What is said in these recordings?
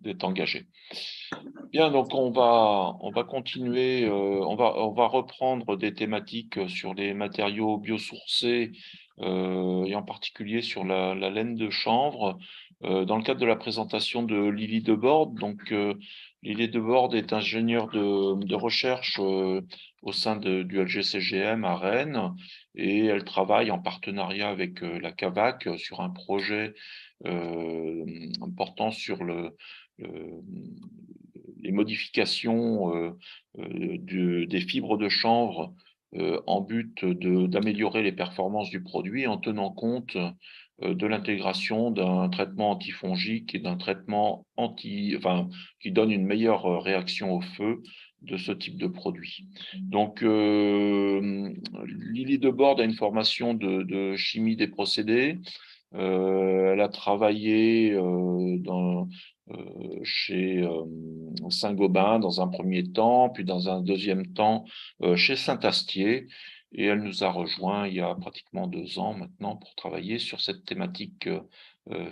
d'être engagé. Bien, donc on va continuer, on va reprendre des thématiques sur les matériaux biosourcés, et en particulier sur la laine de chanvre, dans le cadre de la présentation de Lily Debord. Donc, Lily Debord est ingénieure de recherche, au sein du LGCGM à Rennes, et elle travaille en partenariat avec la CAVAC sur un projet portant sur le- les modifications des fibres de chanvre, en but d'améliorer les performances du produit en tenant compte de l'intégration d'un traitement antifongique et d'un traitement qui donne une meilleure réaction au feu de ce type de produit. Donc, Lily Debord a une formation de chimie des procédés. Elle a travaillé chez Saint-Gobain dans un premier temps, puis dans un deuxième temps chez Saint-Astier. Et elle nous a rejoints il y a pratiquement 2 ans maintenant pour travailler sur cette thématique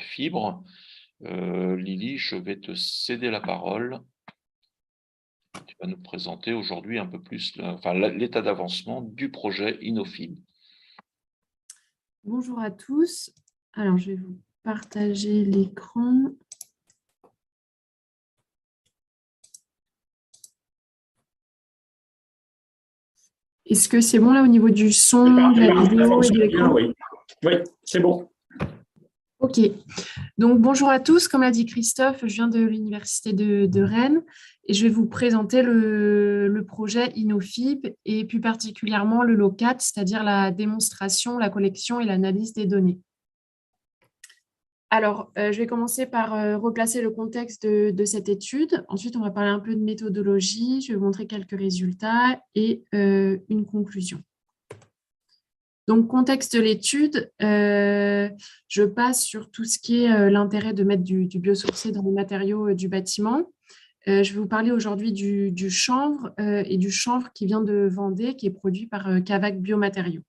fibre. Lily, je vais te céder la parole. Tu vas nous présenter aujourd'hui un peu plus l'état d'avancement du projet InnoFib. Bonjour à tous. Alors, je vais vous partager l'écran. Est-ce que c'est bon là au niveau du son, de la vidéo et de l'écran? Oui, oui, c'est bon. Ok. Donc, bonjour à tous. Comme l'a dit Christophe, je viens de l'Université de Rennes et je vais vous présenter le projet InnoFib et plus particulièrement le LOCAT, c'est-à-dire la démonstration, la collection et l'analyse des données. Alors, je vais commencer par replacer le contexte de cette étude. Ensuite, on va parler un peu de méthodologie. Je vais vous montrer quelques résultats et une conclusion. Donc, contexte de l'étude, je passe sur tout ce qui est l'intérêt de mettre du biosourcé dans les matériaux du bâtiment. Je vais vous parler aujourd'hui du chanvre et du chanvre qui vient de Vendée, qui est produit par Cavac Biomatériaux.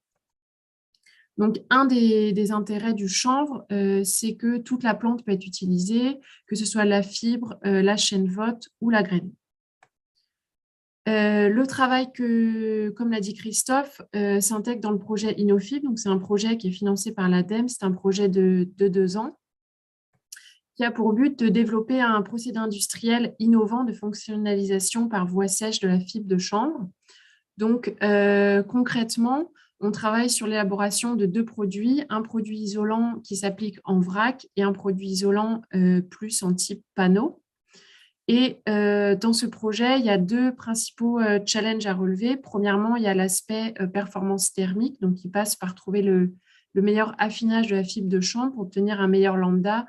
Donc, un des intérêts du chanvre, c'est que toute la plante peut être utilisée, que ce soit la fibre, la chènevotte ou la graine. Le travail comme l'a dit Christophe, s'intègre dans le projet InnoFib. Donc, c'est un projet qui est financé par l'ADEME. C'est un projet de 2 ans qui a pour but de développer un procédé industriel innovant de fonctionnalisation par voie sèche de la fibre de chanvre. Donc, concrètement, on travaille sur l'élaboration de 2 produits, un produit isolant qui s'applique en vrac et un produit isolant plus en type panneau. Et dans ce projet, il y a 2 principaux challenges à relever. Premièrement, il y a l'aspect performance thermique, donc qui passe par trouver le meilleur affinage de la fibre de chanvre pour obtenir un meilleur lambda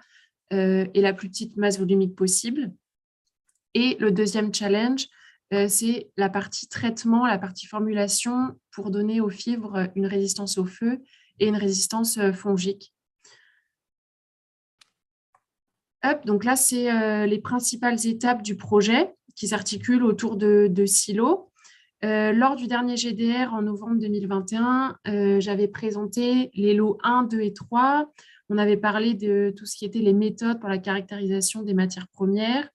et la plus petite masse volumique possible. Et le deuxième challenge, c'est la partie traitement, la partie formulation pour donner aux fibres une résistance au feu et une résistance fongique. Hop, donc là, c'est les principales étapes du projet qui s'articulent autour de silos. Lors du dernier GDR en novembre 2021, j'avais présenté les lots 1, 2 et 3. On avait parlé de tout ce qui était les méthodes pour la caractérisation des matières premières.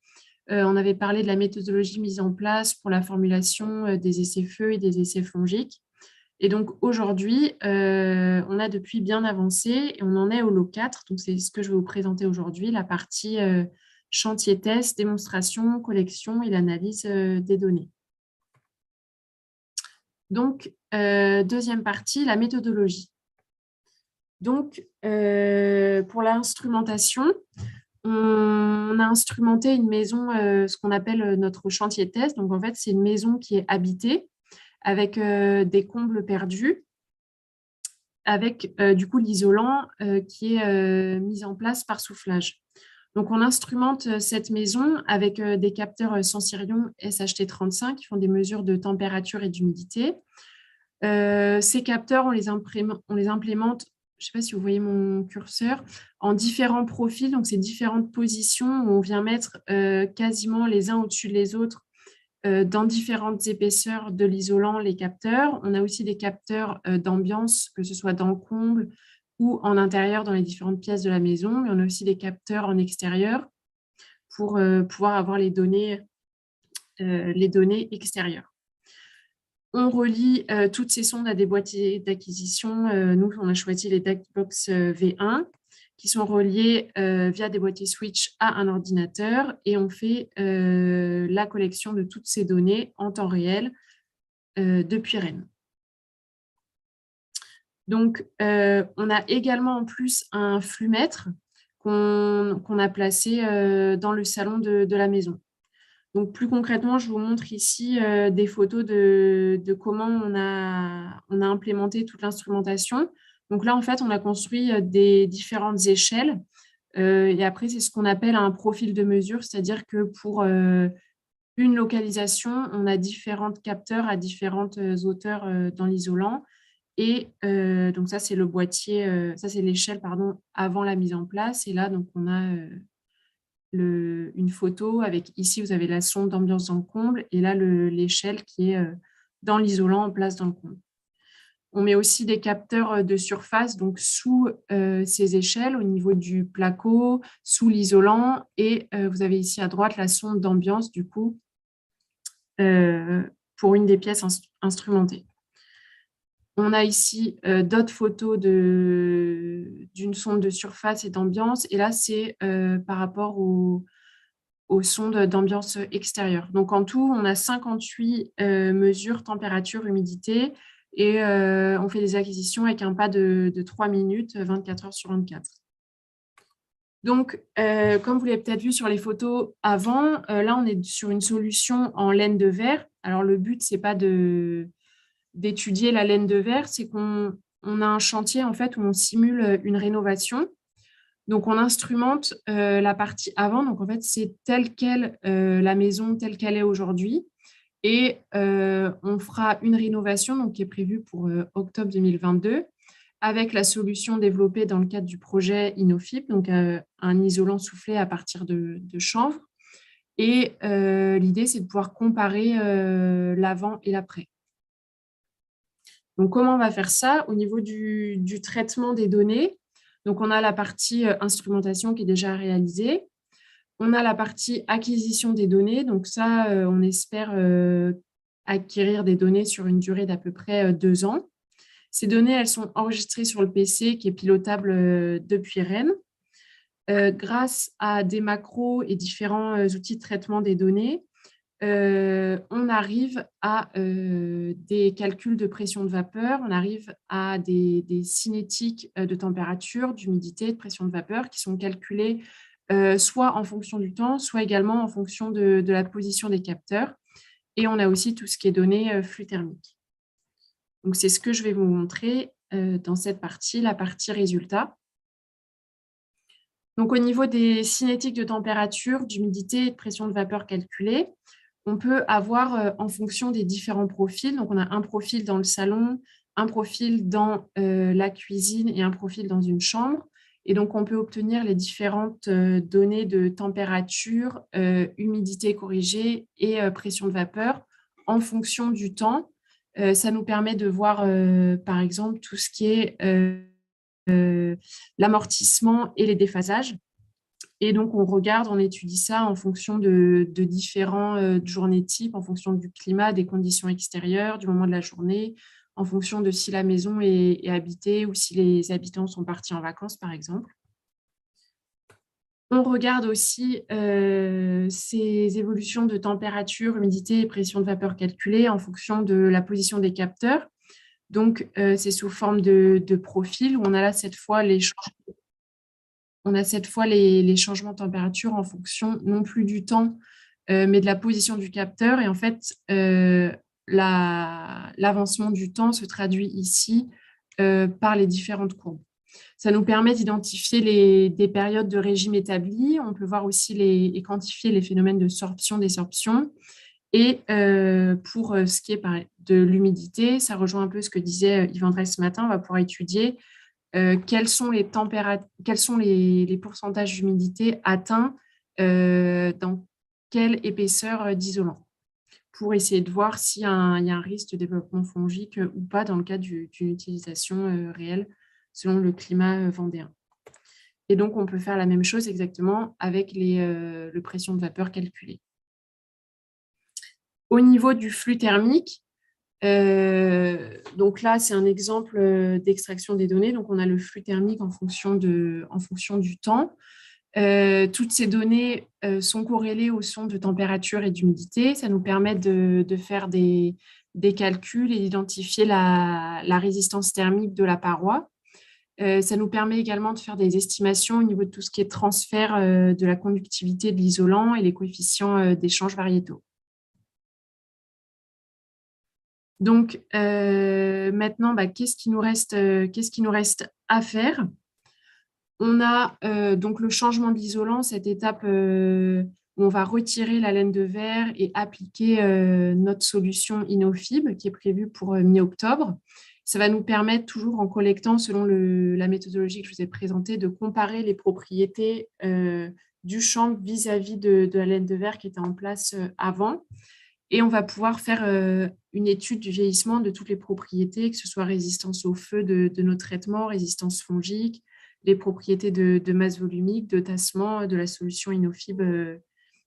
On avait parlé de la méthodologie mise en place pour la formulation des essais feu et des essais fongiques. Et donc aujourd'hui, on a depuis bien avancé et on en est au lot 4. Donc c'est ce que je vais vous présenter aujourd'hui, la partie chantier test, démonstration, collection et l'analyse des données. Donc, deuxième partie, la méthodologie. Donc, pour l'instrumentation, on a instrumenté une maison, ce qu'on appelle notre chantier test. Donc, en fait, c'est une maison qui est habitée avec des combles perdus, avec du coup l'isolant qui est mis en place par soufflage. Donc, on instrumente cette maison avec des capteurs Sensirion SHT35 qui font des mesures de température et d'humidité. Ces capteurs, on les implémente, je ne sais pas si vous voyez mon curseur, en différents profils, donc c'est différentes positions où on vient mettre quasiment les uns au-dessus des autres dans différentes épaisseurs de l'isolant, les capteurs. On a aussi des capteurs d'ambiance, que ce soit dans le comble ou en intérieur dans les différentes pièces de la maison, mais on a aussi des capteurs en extérieur pour pouvoir avoir les données extérieures. On relie toutes ces sondes à des boîtiers d'acquisition. Nous, on a choisi les DACbox V1 qui sont reliés via des boîtiers switch à un ordinateur et on fait la collection de toutes ces données en temps réel depuis Rennes. Donc, on a également en plus un flux-mètre qu'on a placé dans le salon de la maison. Donc, plus concrètement, je vous montre ici des photos de comment on a implémenté toute l'instrumentation. Donc là, en fait, on a construit des différentes échelles. Et après, c'est ce qu'on appelle un profil de mesure, c'est-à-dire que pour une localisation, on a différents capteurs à différentes hauteurs dans l'isolant. Et donc ça, c'est le boîtier, ça c'est l'échelle, pardon, avant la mise en place. Et là, donc on a une photo avec, ici, vous avez la sonde d'ambiance dans le comble et là, l'échelle qui est dans l'isolant en place dans le comble. On met aussi des capteurs de surface, donc sous ces échelles, au niveau du placo, sous l'isolant. Et vous avez ici à droite la sonde d'ambiance, du coup, pour une des pièces instrumentées. On a ici d'autres photos d'une sonde de surface et d'ambiance. Et là, c'est par rapport aux sondes d'ambiance extérieure. Donc, en tout, on a 58 mesures température, humidité. Et on fait des acquisitions avec un pas de 3 minutes, 24 heures sur 24. Donc, comme vous l'avez peut-être vu sur les photos avant, là, on est sur une solution en laine de verre. Alors, le but, ce n'est pas d'étudier la laine de verre, c'est qu'on a un chantier en fait, où on simule une rénovation. Donc, on instrumente la partie avant. Donc, en fait, c'est telle qu'elle, la maison telle qu'elle est aujourd'hui. Et on fera une rénovation donc, qui est prévue pour octobre 2022 avec la solution développée dans le cadre du projet InnoFib, donc un isolant soufflé à partir de chanvre. Et l'idée, c'est de pouvoir comparer l'avant et l'après. Donc, comment on va faire ça? Au niveau du traitement des données, donc on a la partie instrumentation qui est déjà réalisée. On a la partie acquisition des données. Donc ça, on espère acquérir des données sur une durée d'à peu près 2 ans. Ces données, elles sont enregistrées sur le PC qui est pilotable depuis Rennes. Grâce à des macros et différents outils de traitement des données, on arrive à des calculs de pression de vapeur, on arrive à des cinétiques de température, d'humidité, de pression de vapeur qui sont calculés soit en fonction du temps, soit également en fonction de la position des capteurs. Et on a aussi tout ce qui est donné flux thermique. Donc, c'est ce que je vais vous montrer dans cette partie, la partie résultat. Donc, au niveau des cinétiques de température, d'humidité et de pression de vapeur calculée, on peut avoir en fonction des différents profils. Donc, on a un profil dans le salon, un profil dans la cuisine et un profil dans une chambre. Et donc, on peut obtenir les différentes données de température, humidité corrigée et pression de vapeur en fonction du temps. Ça nous permet de voir, par exemple, tout ce qui est l'amortissement et les déphasages. Et donc, on regarde, on étudie ça en fonction de différents journées types, en fonction du climat, des conditions extérieures, du moment de la journée, en fonction de si la maison est habitée ou si les habitants sont partis en vacances, par exemple. On regarde aussi ces évolutions de température, humidité et pression de vapeur calculées en fonction de la position des capteurs. Donc, c'est sous forme de profil où on a là cette fois les changements. On a cette fois les changements de température en fonction non plus du temps, mais de la position du capteur. Et en fait, l'avancement du temps se traduit ici par les différentes courbes. Ça nous permet d'identifier des périodes de régime établies. On peut voir aussi et quantifier les phénomènes de sorption, désorption. Et pour ce qui est de l'humidité, ça rejoint un peu ce que disait Yves André ce matin. On va pouvoir étudier quels sont les pourcentages d'humidité atteints dans quelle épaisseur d'isolant, pour essayer de voir s'il y a un risque de développement fongique ou pas dans le cadre d'une utilisation réelle selon le climat vendéen. Et donc, on peut faire la même chose exactement avec le pression de vapeur calculé. Au niveau du flux thermique, donc là, c'est un exemple d'extraction des données. Donc, on a le flux thermique en fonction du temps. Toutes ces données sont corrélées aux sons de température et d'humidité. Ça nous permet de faire des calculs et d'identifier la résistance thermique de la paroi. Ça nous permet également de faire des estimations au niveau de tout ce qui est transfert de la conductivité de l'isolant et les coefficients d'échange variétaux. Donc, maintenant, qu'est-ce qui nous reste à faire? On a donc le changement de l'isolant, cette étape où on va retirer la laine de verre et appliquer notre solution InnoFib qui est prévue pour mi-octobre. Ça va nous permettre, toujours en collectant selon la méthodologie que je vous ai présentée, de comparer les propriétés du champ vis-à-vis de la laine de verre qui était en place avant. Et on va pouvoir faire une étude du vieillissement de toutes les propriétés, que ce soit résistance au feu de nos traitements, résistance fongique, les propriétés de masse volumique, de tassement de la solution InnoFib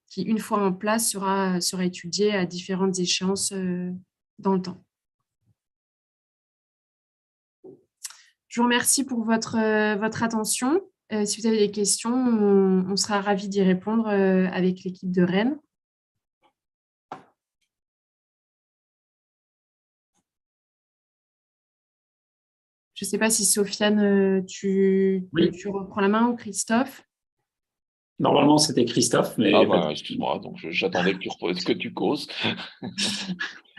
qui, une fois en place, sera étudiée à différentes échéances dans le temps. Je vous remercie pour votre attention. Si vous avez des questions, on sera ravis d'y répondre avec l'équipe de Rennes. Je ne sais pas si Sofiane, tu reprends la main ou Christophe. Normalement, c'était Christophe, mais… excuse-moi, donc j'attendais que tu causes.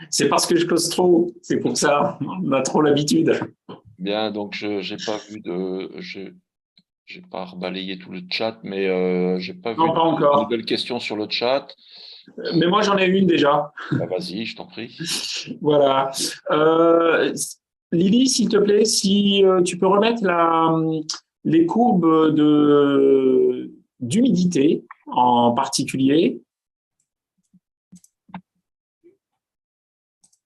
C'est parce que je cause trop, c'est pour ça, on a trop l'habitude. Bien, donc j'ai pas rebalayé tout le chat, mais j'ai pas vu de nouvelles questions sur le chat. Mais moi, j'en ai une déjà. Vas-y, je t'en prie. Voilà. Lily, s'il te plaît, si tu peux remettre les courbes d'humidité en particulier.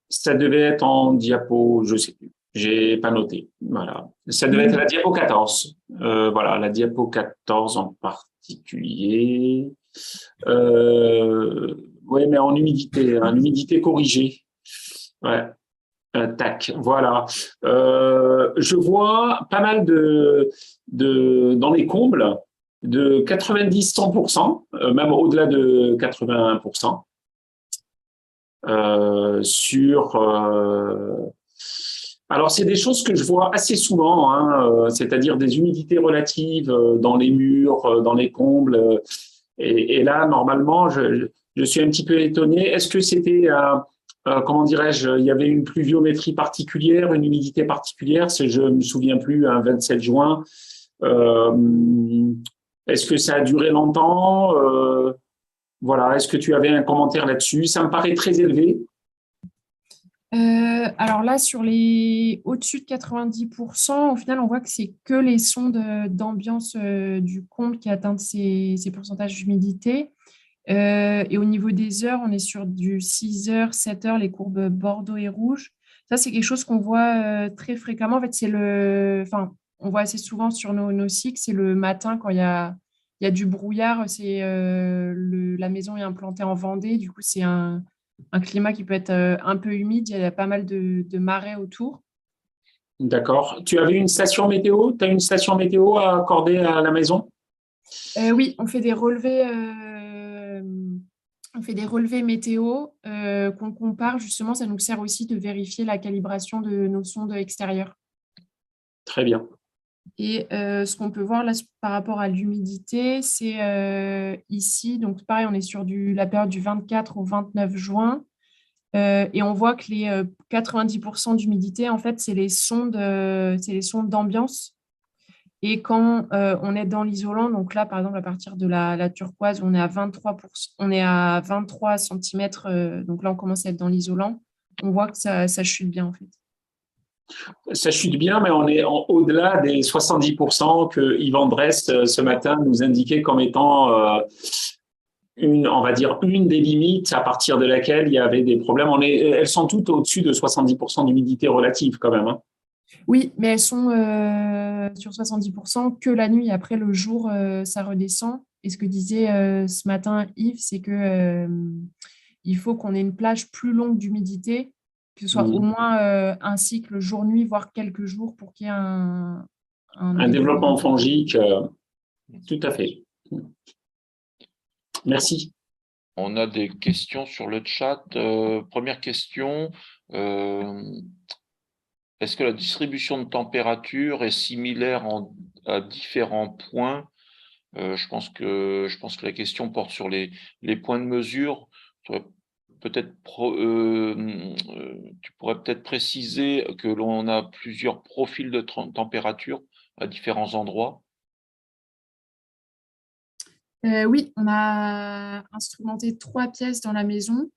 Ça devait être en diapo, je ne sais plus, j'ai pas noté. Voilà. Ça devait être la diapo 14. Voilà, la diapo 14 en particulier. Oui, mais en humidité corrigée. Ouais. Tac, voilà. Je vois pas mal dans les combles de 90-100%, même au-delà de 81%. Alors, c'est des choses que je vois assez souvent, hein, c'est-à-dire des humidités relatives dans les murs, dans les combles. Et là, normalement, je suis un petit peu étonné. Est-ce que c'était… comment dirais-je, il y avait une pluviométrie particulière, une humidité particulière, je ne me souviens plus, un 27 juin. Est-ce que ça a duré longtemps? Voilà, est-ce que tu avais un commentaire là-dessus? Ça me paraît très élevé. Alors là, sur les au-dessus de 90%, au final, on voit que c'est que les sondes d'ambiance du comble qui atteignent ces pourcentages d'humidité. Et au niveau des heures, on est sur du 6 heures, 7 heures, les courbes bordeaux et rouge. Ça, c'est quelque chose qu'on voit très fréquemment. En fait, on voit assez souvent sur nos cycles, c'est le matin quand il y a du brouillard. La maison est implantée en Vendée. Du coup, c'est un climat qui peut être un peu humide. Il y a pas mal de marais autour. D'accord. Tu avais une station météo? Tu as une station météo à accorder à la maison? Oui, on fait des relevés. On fait des relevés météo qu'on compare. Justement, ça nous sert aussi de vérifier la calibration de nos sondes extérieures. Très bien. Et ce qu'on peut voir là par rapport à l'humidité, c'est ici. Donc, pareil, on est sur la période du 24 au 29 juin. Et on voit que les 90% d'humidité, en fait, c'est les sondes d'ambiance. Et quand on est dans l'isolant, donc là, par exemple, à partir de la turquoise, on est à 23 cm. Donc là, on commence à être dans l'isolant. On voit que ça chute bien, en fait. Ça chute bien, mais on est au-delà des 70% que Yvan Drest, ce matin, nous indiquait comme étant on va dire, une des limites à partir de laquelle il y avait des problèmes. Elles sont toutes au-dessus de 70% d'humidité relative, quand même. Hein. Oui, mais elles sont sur 70% que la nuit. Après, le jour, ça redescend. Et ce que disait ce matin Yves, c'est que il faut qu'on ait une plage plus longue d'humidité, que ce soit au Mhm. moins un cycle jour-nuit, voire quelques jours pour qu'il y ait un Un développement. développement fongique, tout à fait. Merci. On a des questions sur le chat. Première question, euh, est-ce que la distribution de température est similaire à différents points? Je pense que la question porte sur les points de mesure. Tu pourrais peut-être préciser que l'on a plusieurs profils de température à différents endroits. Oui, on a instrumenté 3 pièces dans la maison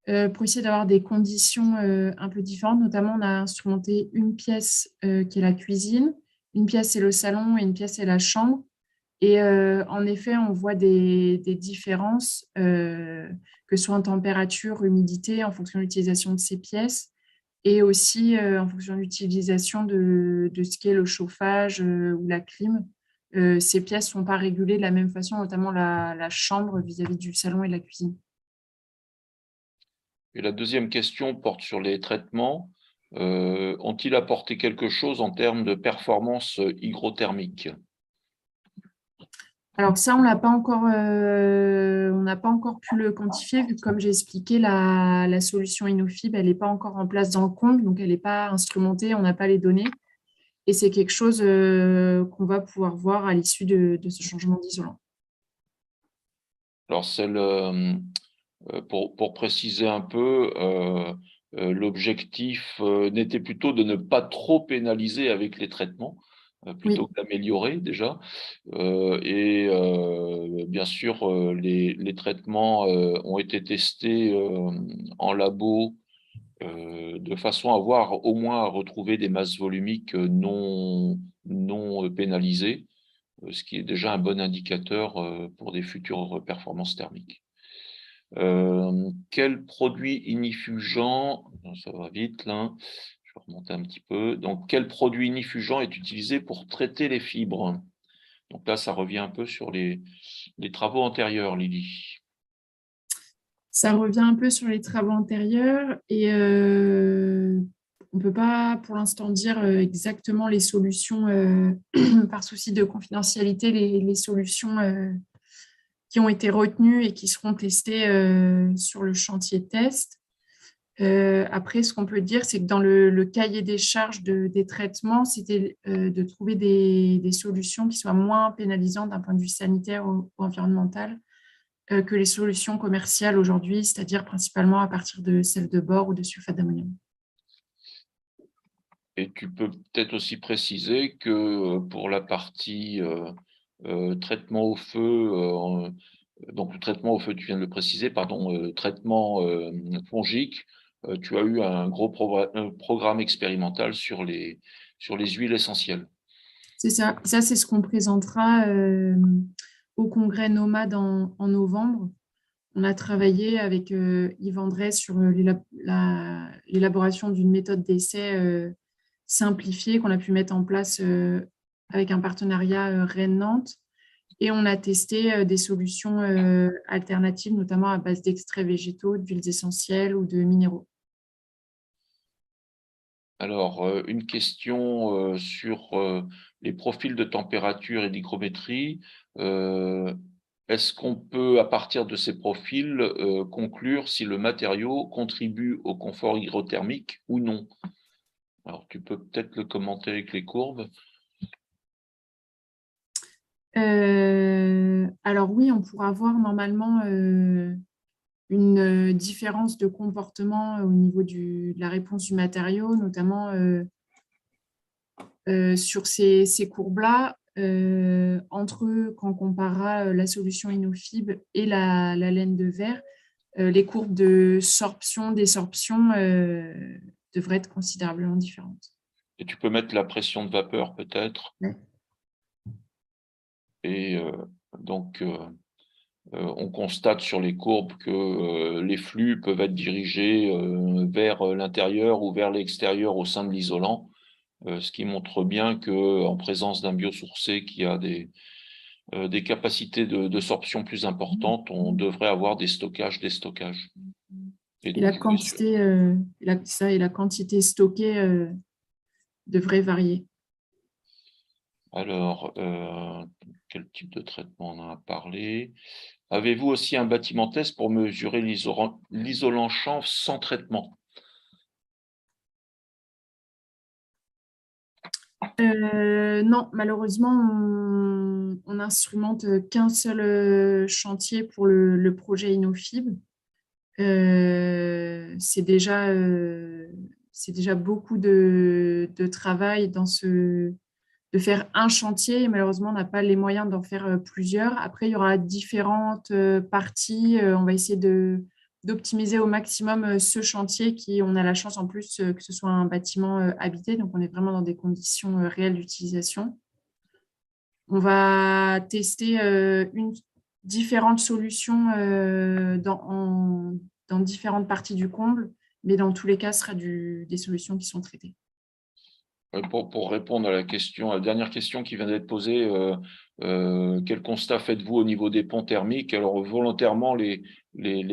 pour essayer d'avoir des conditions un peu différentes. Notamment, on a instrumenté une pièce qui est la cuisine, une pièce c'est le salon et une pièce c'est la chambre. Et en effet, on voit des différences, que ce soit en température, humidité, en fonction de l'utilisation de ces pièces, et aussi en fonction de l'utilisation de ce qu'est le chauffage ou la clim. Ces pièces ne sont pas régulées de la même façon, notamment la chambre vis-à-vis du salon et de la cuisine. Et la deuxième question porte sur les traitements. Ont-ils apporté quelque chose en termes de performance hygrothermique? Alors ça, on n'a pas encore pu le quantifier, vu que comme j'ai expliqué, la solution Innofib, elle n'est pas encore en place dans le compte, donc elle n'est pas instrumentée, on n'a pas les données. Et c'est quelque chose qu'on va pouvoir voir à l'issue de ce changement d'isolant. Alors, pour préciser un peu, l'objectif n'était plutôt de ne pas trop pénaliser avec les traitements, plutôt Oui, que d'améliorer déjà. Bien sûr, les traitements ont été testés en labo de façon à voir au moins à retrouver des masses volumiques non pénalisées, ce qui est déjà un bon indicateur pour des futures performances thermiques. Quel produit inifugent, ça va vite là, je vais remonter un petit peu. Donc, quel produit inifugent est utilisé pour traiter les fibres? Donc là, ça revient un peu sur les travaux antérieurs, Lydie. ça revient un peu sur les travaux antérieurs et on ne peut pas pour l'instant dire exactement les solutions, par souci de confidentialité, les solutions qui ont été retenues et qui seront testées sur le chantier de test. Après, ce qu'on peut dire, c'est que dans le cahier des charges des traitements, c'était de trouver des solutions qui soient moins pénalisantes d'un point de vue sanitaire ou environnemental que les solutions commerciales aujourd'hui, c'est-à-dire principalement à partir de sel de bore ou de sulfate d'ammonium. Et tu peux peut-être aussi préciser que pour la partie traitement au feu, donc le traitement au feu, tu viens de le préciser, pardon, traitement fongique, tu as eu un gros programme expérimental sur les huiles essentielles. C'est ça. Ça, c'est ce qu'on présentera au congrès Nomade en novembre. On a travaillé avec Yves André sur l'élaboration d'une méthode d'essai simplifiée qu'on a pu mettre en place avec un partenariat Rennes-Nantes. Et on a testé des solutions alternatives, notamment à base d'extraits végétaux, d'huiles essentielles ou de minéraux. Alors, une question sur les profils de température et d'hygrométrie. Est-ce qu'on peut, à partir de ces profils, conclure si le matériau contribue au confort hygrothermique ou non? Alors, tu peux peut-être le commenter avec les courbes. Alors oui, on pourra voir normalement une différence de comportement au niveau de la réponse du matériau, notamment sur ces courbes-là, entre quand on comparera la solution Innofib et la laine de verre, les courbes de sorption, désorption devraient être considérablement différentes. Et tu peux mettre la pression de vapeur peut-être. Ouais. Et donc, on constate sur les courbes que les flux peuvent être dirigés vers l'intérieur ou vers l'extérieur au sein de l'isolant. ce qui montre bien qu'en présence d'un biosourcé qui a des capacités de sorption plus importantes, on devrait avoir des stockages, Et Et donc, la je voulais sûr. quantité, et la quantité stockée devrait varier. Alors, quel type de traitement on en a parlé? Avez-vous aussi un bâtiment test pour mesurer l'isolant chanvre sans traitement? Non, malheureusement, on n'instrumente qu'un seul chantier pour le projet Innofib. C'est déjà beaucoup de travail de faire un chantier. Et malheureusement, on n'a pas les moyens d'en faire plusieurs. Après, il y aura différentes parties. On va essayer d'optimiser au maximum ce chantier on a la chance en plus que ce soit un bâtiment habité. Donc, on est vraiment dans des conditions réelles d'utilisation. On va tester différentes solutions dans différentes parties du comble, mais dans tous les cas, ce sera des solutions qui sont traitées. Pour répondre à la dernière question qui vient d'être posée, quel constat faites-vous au niveau des ponts thermiques? Alors, volontairement, les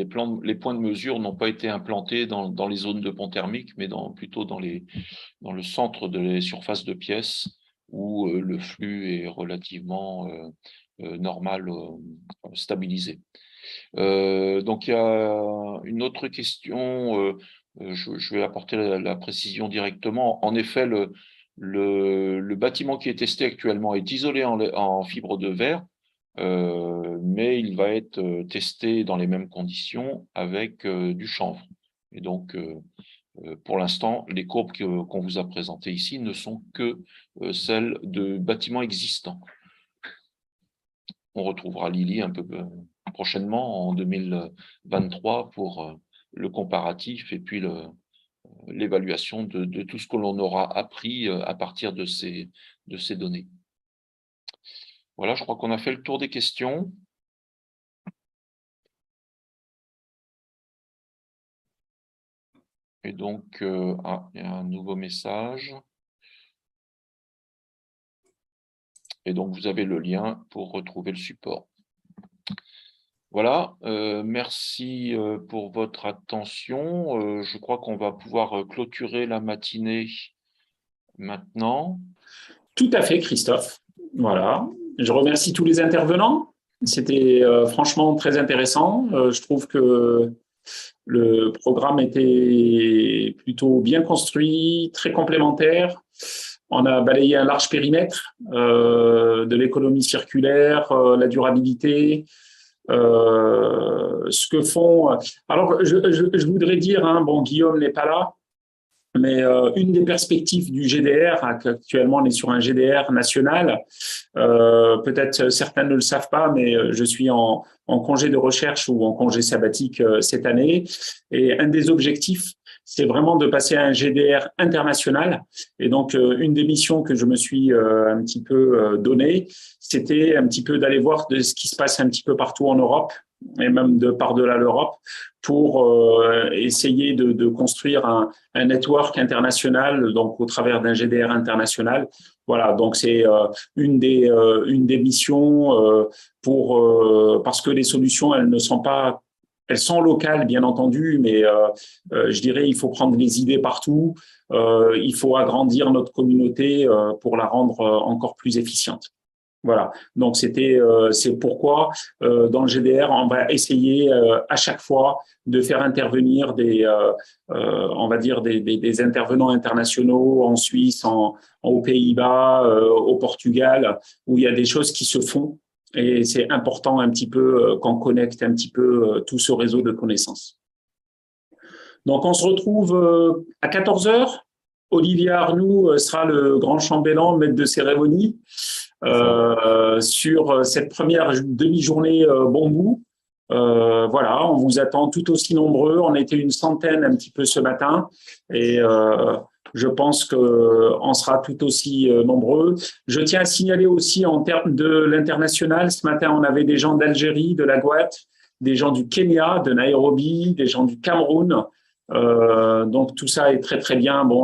points de mesure n'ont pas été implantés dans les zones de ponts thermiques, mais plutôt dans le centre des surfaces de pièces où le flux est relativement normal, stabilisé. Donc, il y a une autre question, je vais apporter la précision directement. En effet, le bâtiment qui est testé actuellement est isolé en fibre de verre, mais il va être testé dans les mêmes conditions avec du chanvre. Et donc, pour l'instant, les courbes qu'on vous a présentées ici ne sont que celles de bâtiments existants. On retrouvera Lily un peu prochainement en 2023 pour le comparatif et puis l'évaluation de tout ce que l'on aura appris à partir de ces données. Voilà, je crois qu'on a fait le tour des questions. Et donc, il y a un nouveau message. Et donc, vous avez le lien pour retrouver le support. Voilà, merci pour votre attention. Je crois qu'on va pouvoir clôturer la matinée maintenant. Tout à fait, Christophe. Voilà. Je remercie tous les intervenants. C'était franchement très intéressant. Je trouve que le programme était plutôt bien construit, très complémentaire. On a balayé un large périmètre de l'économie circulaire, la durabilité, ce que font. Alors, je voudrais dire, hein, bon, Guillaume n'est pas là, mais une des perspectives du GDR, actuellement on est sur un GDR national, peut-être certains ne le savent pas, mais je suis en congé de recherche ou en congé sabbatique cette année, et un des objectifs, c'est vraiment de passer à un GDR international. Et donc, une des missions que je me suis un petit peu donnée, c'était un petit peu d'aller voir de ce qui se passe un petit peu partout en Europe, et même de par-delà l'Europe, pour essayer de construire un network international, donc au travers d'un GDR international. Voilà, donc c'est une des missions parce que les solutions, elles sont locales, bien entendu, mais je dirais il faut prendre les idées partout. Il faut agrandir notre communauté pour la rendre encore plus efficiente. Voilà, donc c'est pourquoi dans le GDR, on va essayer à chaque fois de faire intervenir on va dire des intervenants internationaux en Suisse, aux Pays-Bas, au Portugal, où il y a des choses qui se font. Et c'est important un petit peu qu'on connecte un petit peu tout ce réseau de connaissances. Donc, on se retrouve à 14h. Olivier Arnoux sera le grand chambellan, maître de cérémonie, sur cette première demi-journée Bambou. Voilà, on vous attend tout aussi nombreux. On était une centaine un petit peu ce matin. Et je pense qu'on sera tout aussi nombreux. Je tiens à signaler aussi en termes de l'international, ce matin, on avait des gens d'Algérie, de la Guadeloupe, des gens du Kenya, de Nairobi, des gens du Cameroun. Donc, tout ça est très, très bien. Bon,